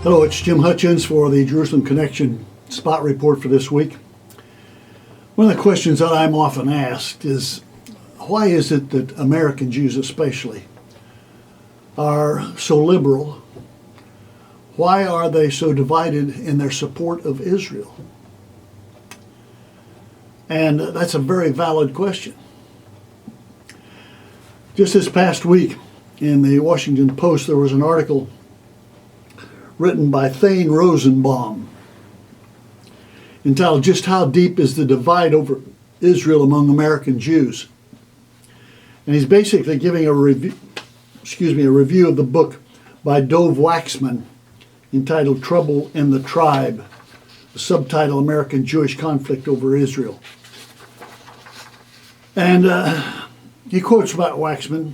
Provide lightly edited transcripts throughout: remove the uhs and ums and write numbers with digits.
Hello, it's Jim Hutchins for the Jerusalem Connection Spot Report for this week. One of the questions that I'm often asked is, why is it that American Jews especially are so liberal? Why are they so divided in their support of Israel? And that's a very valid question. Just this past week in the Washington Post, there was an article written by Thane Rosenbaum entitled, "Just How Deep is the Divide Over Israel Among American Jews?" And he's basically giving a review of the book by Dov Waxman entitled Trouble in the Tribe, the subtitle American Jewish Conflict Over Israel. And he quotes about Waxman.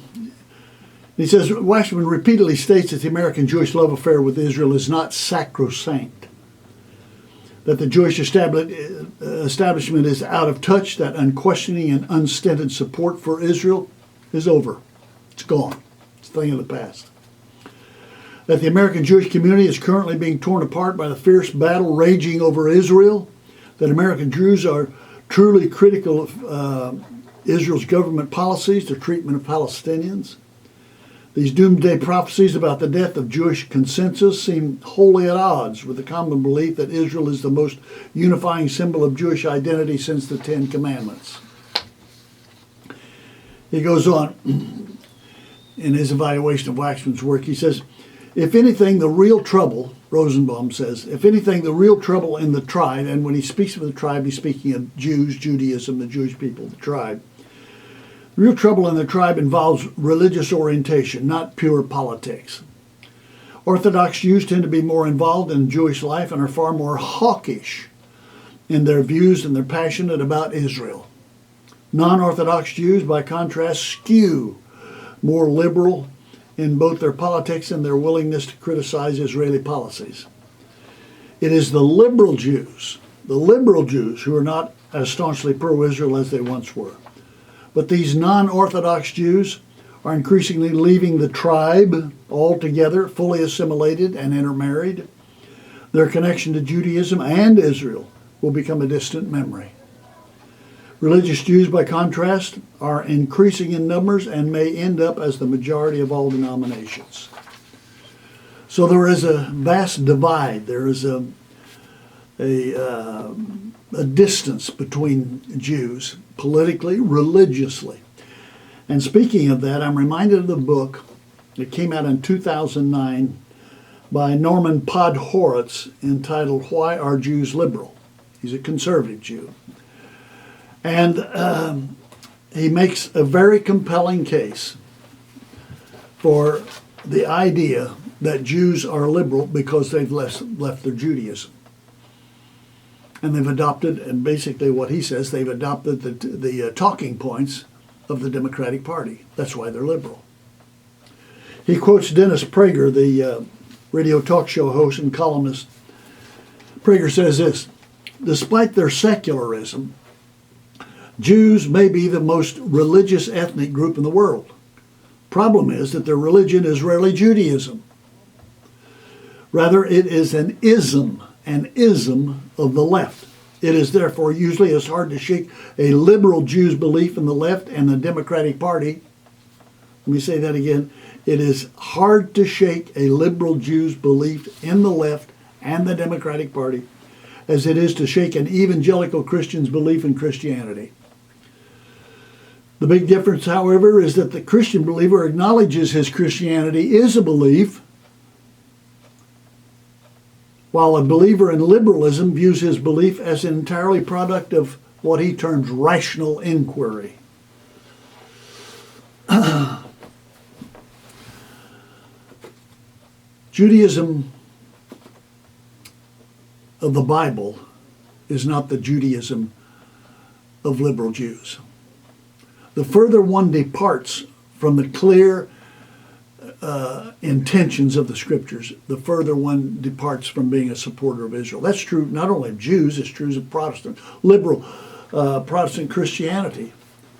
He says, Waxman repeatedly states that the American Jewish love affair with Israel is not sacrosanct, that the Jewish establishment is out of touch, that unquestioning and unstinted support for Israel is over. It's gone. It's a thing of the past. That the American Jewish community is currently being torn apart by the fierce battle raging over Israel, that American Jews are truly critical of Israel's government policies, their treatment of Palestinians. These doomsday prophecies about the death of Jewish consensus seem wholly at odds with the common belief that Israel is the most unifying symbol of Jewish identity since the Ten Commandments. He goes on in his evaluation of Waxman's work. He says, if anything, the real trouble, Rosenbaum says, if anything, the real trouble in the tribe, and when he speaks of the tribe, he's speaking of Jews, Judaism, the Jewish people, the tribe. The real trouble in the tribe involves religious orientation, not pure politics. Orthodox Jews tend to be more involved in Jewish life and are far more hawkish in their views, and they're passionate about Israel. Non-Orthodox Jews, by contrast, skew more liberal in both their politics and their willingness to criticize Israeli policies. It is the liberal Jews who are not as staunchly pro-Israel as they once were. But these non-Orthodox Jews are increasingly leaving the tribe altogether, fully assimilated and intermarried. Their connection to Judaism and Israel will become a distant memory. Religious Jews, by contrast, are increasing in numbers and may end up as the majority of all denominations. So there is a vast divide. There is a distance between Jews, politically, religiously. And speaking of that, I'm reminded of the book that came out in 2009 by Norman Podhoretz entitled Why Are Jews Liberal? He's a conservative Jew. And he makes a very compelling case for the idea that Jews are liberal because they've left their Judaism. And they've adopted, and basically what he says, they've adopted the talking points of the Democratic Party. That's why they're liberal. He quotes Dennis Prager, the radio talk show host and columnist. Prager says this, despite their secularism, Jews may be the most religious ethnic group in the world. Problem is that their religion is rarely Judaism. Rather, it is an ism of the left. It is therefore usually as hard to shake a liberal Jew's belief in the left and the Democratic Party. Let me say that again. It is hard to shake a liberal Jew's belief in the left and the Democratic Party as it is to shake an evangelical Christian's belief in Christianity. The big difference, however, is that the Christian believer acknowledges his Christianity is a belief, while a believer in liberalism views his belief as an entirely product of what he terms rational inquiry. Judaism of the Bible is not the Judaism of liberal Jews. The further one departs from the clear intentions of the Scriptures, the further one departs from being a supporter of Israel. That's true not only of Jews, it's true of Protestant, liberal Protestant Christianity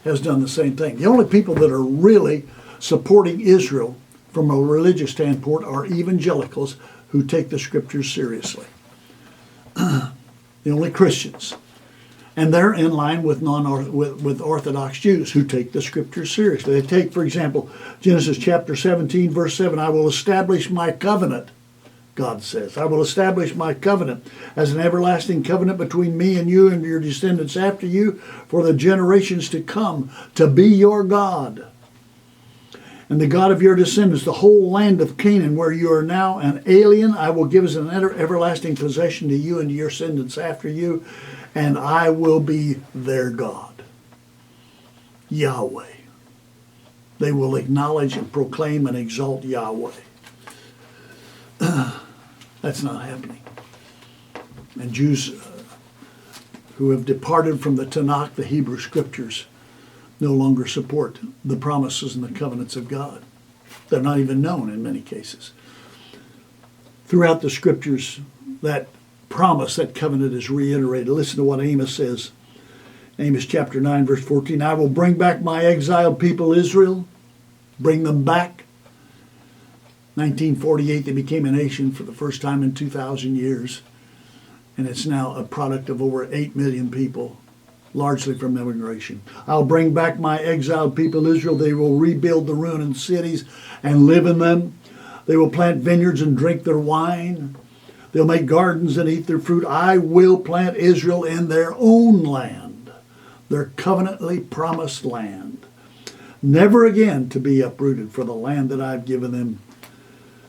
has done the same thing. The only people that are really supporting Israel from a religious standpoint are evangelicals who take the Scriptures seriously. The only Christians. And they're in line with with Orthodox Jews who take the Scriptures seriously. They take, for example, Genesis chapter 17, verse 7, I will establish my covenant, God says. I will establish my covenant as an everlasting covenant between me and you and your descendants after you for the generations to come, to be your God. And the God of your descendants, the whole land of Canaan, where you are now an alien, I will give as an everlasting possession to you and to your descendants after you, and I will be their God. Yahweh. They will acknowledge and proclaim and exalt Yahweh. That's not happening. And Jews who have departed from the Tanakh, the Hebrew Scriptures, no longer support the promises and the covenants of God. They're not even known in many cases. Throughout the Scriptures, that promise, that covenant is reiterated. Listen to what Amos says. Amos chapter 9, verse 14. I will bring back my exiled people Israel. Bring them back. 1948, they became a nation for the first time in 2,000 years. And it's now a product of over 8 million people, largely from immigration. I'll bring back my exiled people Israel. They will rebuild the ruined cities and live in them. They will plant vineyards and drink their wine. They'll make gardens and eat their fruit. I will plant Israel in their own land, their covenantly promised land, never again to be uprooted for the land that I've given them,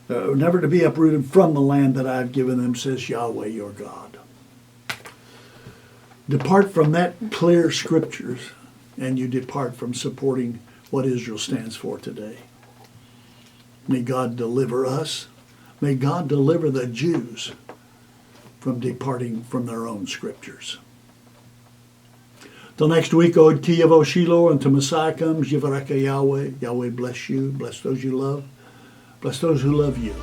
never to be uprooted from the land that I've given them, says Yahweh your God. Depart from that clear Scriptures, and you depart from supporting what Israel stands for today. May God deliver us. May God deliver the Jews from departing from their own Scriptures. Till next week, Od Kiyavo Shiloh, until Messiah comes, Yivareka Yahweh. Yahweh bless you, bless those you love, bless those who love you.